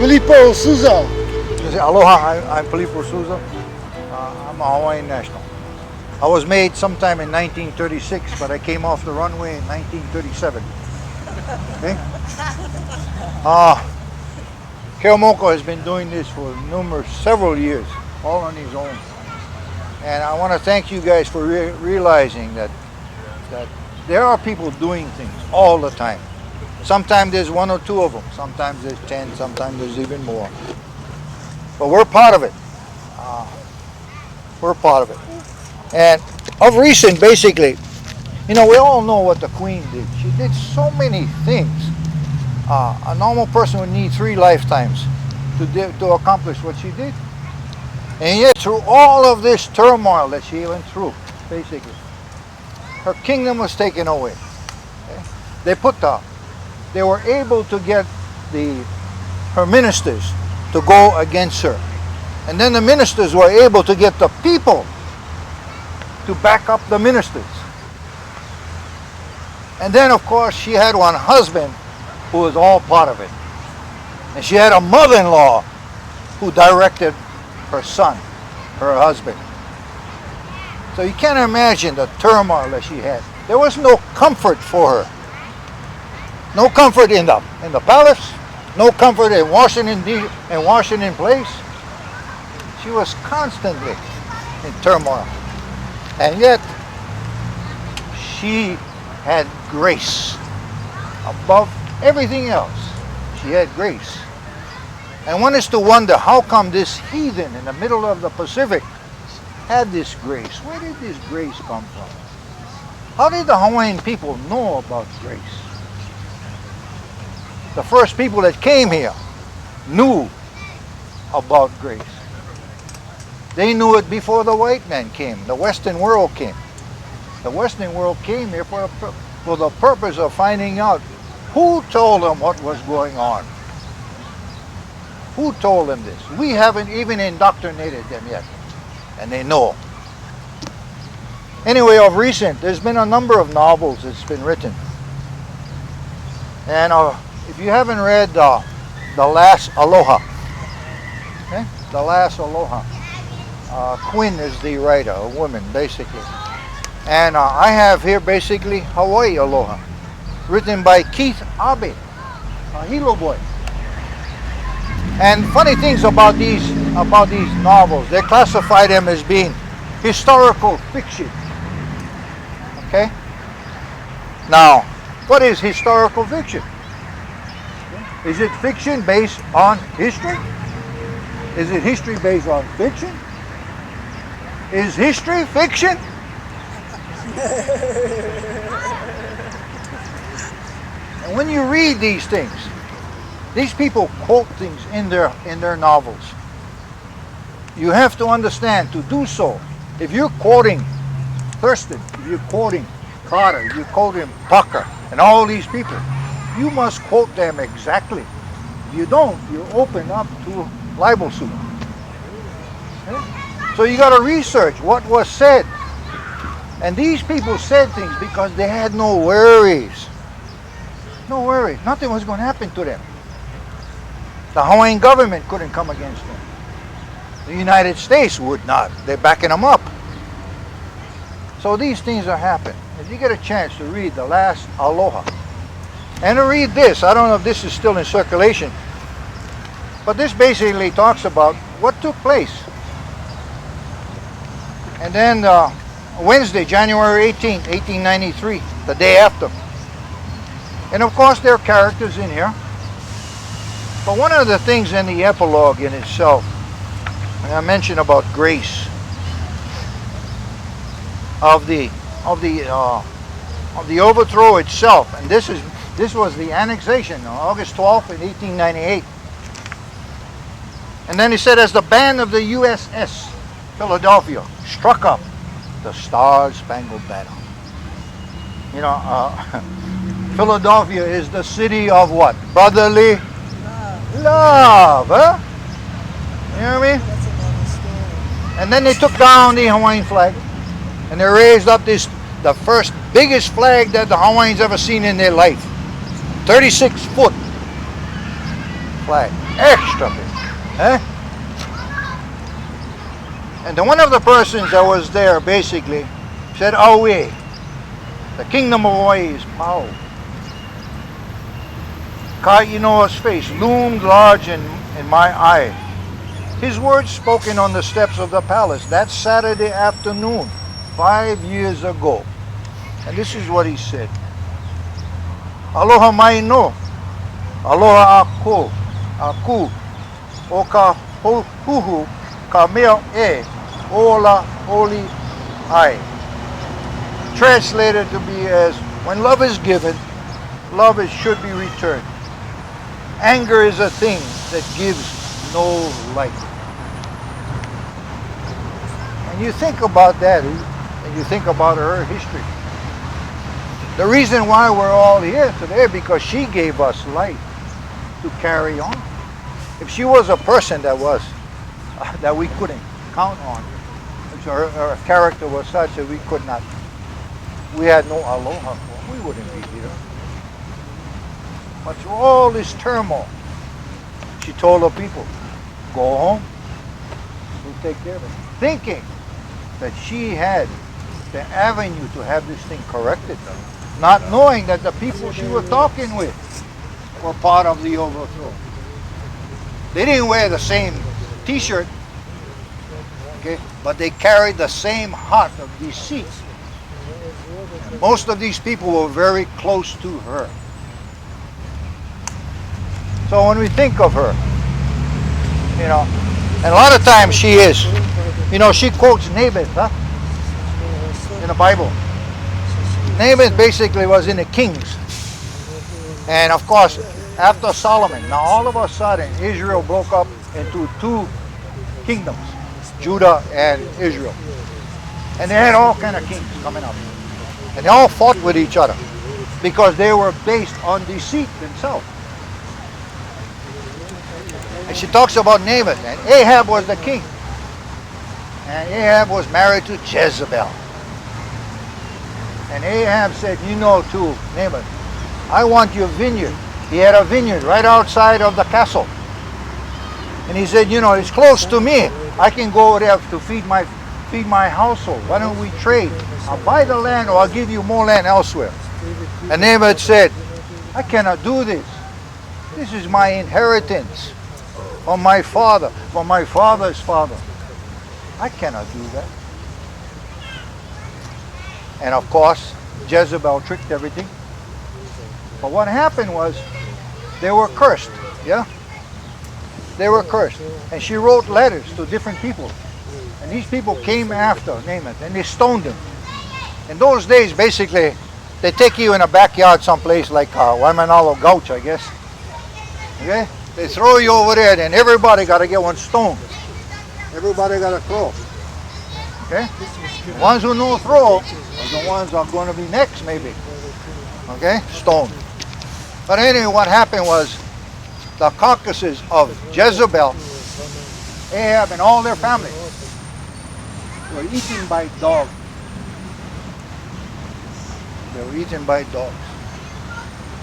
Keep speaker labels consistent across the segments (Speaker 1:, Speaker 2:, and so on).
Speaker 1: Pilipo Souza.
Speaker 2: Aloha, I'm Pilipo Souza. I'm a Hawaiian national. I was made sometime in 1936, but I came off the runway in 1937. Okay? Keomoko has been doing this for several years, all on his own. And I want to thank you guys for realizing that there are people doing things all the time. Sometimes there's one or two of them. Sometimes there's 10. Sometimes there's even more. But we're part of it. We're part of it. And of recent, basically, we all know what the Queen did. She did so many things. A normal person would need 3 lifetimes to accomplish what she did. And yet, through all of this turmoil that she went through, basically, her kingdom was taken away. Okay? They were able to get her ministers to go against her. And then the ministers were able to get the people to back up the ministers. And then, of course, she had one husband who was all part of it. And she had a mother-in-law who directed her son, her husband. So you can't imagine the turmoil that she had. There was no comfort for her. No comfort in the palace. No comfort in Washington Place. She was constantly in turmoil. And yet, she had grace. Above everything else, she had grace. And one is to wonder, how come this heathen in the middle of the Pacific had this grace? Where did this grace come from? How did the Hawaiian people know about grace? The first people that came here knew about grace. They knew it before the white man came. The Western world came. The Western world came here for the purpose of finding out who told them what was going on. Who told them this? We haven't even indoctrinated them yet. And they know. Anyway, of recent, there's been a number of novels that's been written. And if you haven't read The Last Aloha, okay? The Last Aloha, Quinn is the writer, a woman, basically. And I have here, basically, Hawaii Aloha, written by Keith Abe, a Hilo boy. And funny things about these novels, they classify them as being historical fiction. Okay? Now, what is historical fiction? Is it fiction based on history? Is it history based on fiction? Is history fiction? And when you read these things, these people quote things in their novels. You have to understand, to do so, if you're quoting Thurston, if you're quoting Carter, if you're quoting Tucker, and all these people, you must quote them exactly. If you don't, you open up to libel suit. Okay? So you got to research what was said. And these people said things because they had no worries. No worries. Nothing was going to happen to them. The Hawaiian government couldn't come against them. The United States would not. They're backing them up. So these things are happening. If you get a chance to read The Last Aloha, and to read this, I don't know if this is still in circulation, but this basically talks about what took place. And then Wednesday, January 18th, 1893, the day after. And of course there are characters in here. But one of the things in the epilogue in itself, and I mentioned about grace, of the overthrow itself, and this was the annexation on August 12th in 1898. And then he said, as the band of the USS Philadelphia struck up the Star-Spangled Banner. Philadelphia is the city of what? Brotherly love, huh? You know what I mean?
Speaker 1: That's another story.
Speaker 2: And then they took down the Hawaiian flag, and they raised up the first biggest flag that the Hawaiians ever seen in their life. 36 foot multiplied extra big. Eh? And then one of the persons that was there basically said, away. The kingdom of Hawaii is power. Kainoa's face loomed large in my eye. His words spoken on the steps of the palace that Saturday afternoon, 5 years ago. And this is what he said. Aloha mai no. Aloha aku. O ka huhu ka mea e ola oli ai. Translated to be as, when love is given, love should be returned. Anger is a thing that gives no light. And you think about that, and you think about her history. The reason why we're all here today, because she gave us light to carry on. If she was a person that we couldn't count on, if her character was such that we could not, we had no aloha for, we wouldn't be here. But through all this turmoil, she told her people, go home, we'll take care of it. Thinking that she had the avenue to have this thing corrected, not knowing that the people she was talking with were part of the overthrow. They didn't wear the same t-shirt, okay, but they carried the same heart of deceit. And most of these people were very close to her. So when we think of her, you know, and a lot of times she is, you know, she quotes Naboth, in the Bible. Naboth basically was in the Kings. And of course, after Solomon, now all of a sudden, Israel broke up into two kingdoms, Judah and Israel. And they had all kind of kings coming up. And they all fought with each other because they were based on deceit themselves. And she talks about Naboth, and Ahab was the king. And Ahab was married to Jezebel. And Ahab said, you know, to Naboth, I want your vineyard. He had a vineyard right outside of the castle. And he said, you know, it's close to me. I can go over there to feed my household. Why don't we trade? I'll buy the land or I'll give you more land elsewhere. And Naboth said, I cannot do this. This is my inheritance from my father, from my father's father. I cannot do that. And of course, Jezebel tricked everything. But what happened was, they were cursed, yeah? They were cursed. And she wrote letters to different people. And these people came after Naboth and they stoned him. In those days, basically, they take you in a backyard someplace like Waimanalo Gulch, I guess. Okay? They throw you over there, and everybody got to get one stone. Everybody got to throw. Okay? The ones who know throw are the ones that are going to be next, maybe. Okay? Stone. But anyway, what happened was the carcasses of Jezebel, Ahab, and all their family were eaten by dogs. They were eaten by dogs.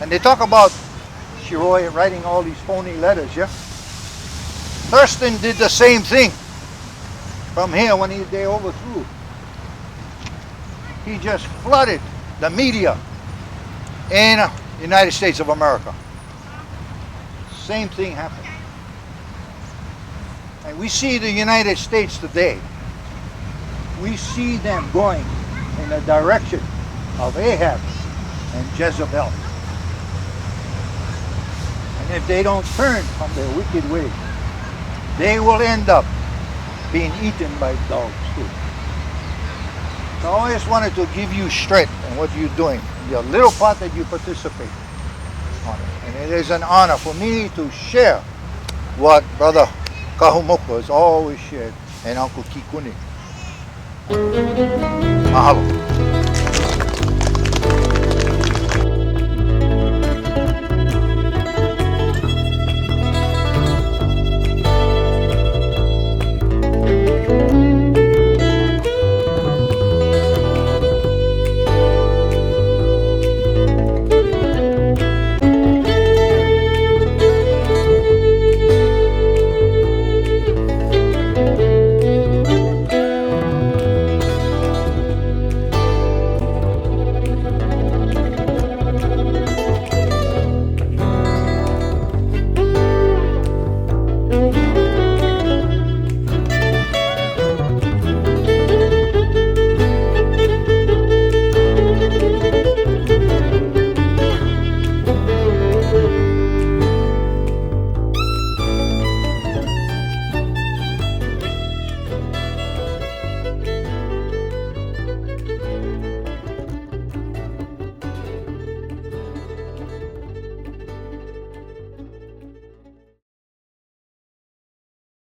Speaker 2: And they talk about Shiroi writing all these phony letters, yeah? Thurston did the same thing from here when they overthrew. He just flooded the media in the United States of America. Same thing happened. And we see the United States today. We see them going in the direction of Ahab and Jezebel. And if they don't turn from their wicked ways, they will end up being eaten by dogs too. So I always wanted to give you strength in what you're doing, your little part that you participate on it. And it is an honor for me to share what Brother Kahumoko has always shared and Uncle Kikuni. Mahalo.